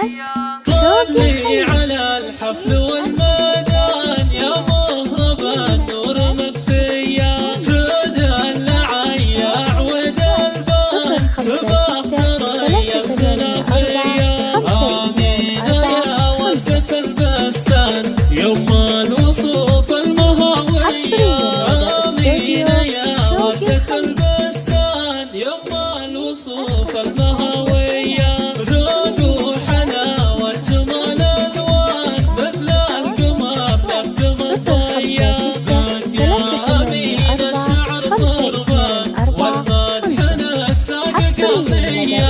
قناة طلي على الحفل والميدان يا مهرب النور مكسية، تدلع يا عود البان تبختر يا السلفية، آمينة يا وقفة البستان يوم الوصوف المهوية، آمينة يا وقفة البستان يوم الوصوف المهوية، ذوقوا حلاوة جمال الوان مثل القمر يقدم الضياء، يا أمين الشعر قربان والمدح لك ساق قضية،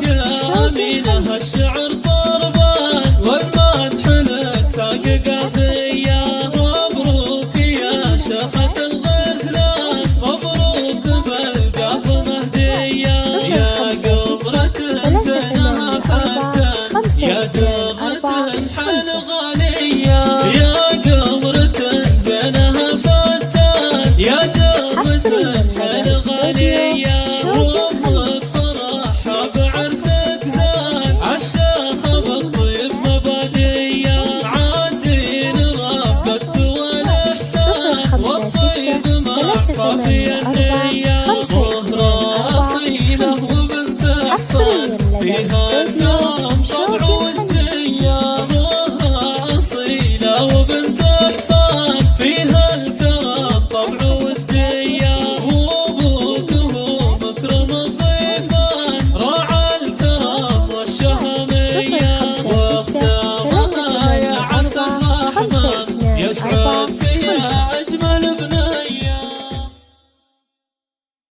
يا أمين الشعر قربان والمدح لك ساق قضية، مبروك يا شيخة الغزلان مبروك بالقاف مهدية، يا قمرة زينها فتان يا درة حل غالية، يا قمرة زينها فتان يا درة حل غالية، وامك فرحها بعرسك زان عالشيخة بالطيب مبادية، عادين ربتك والإحسان والطيب مع صافي النية.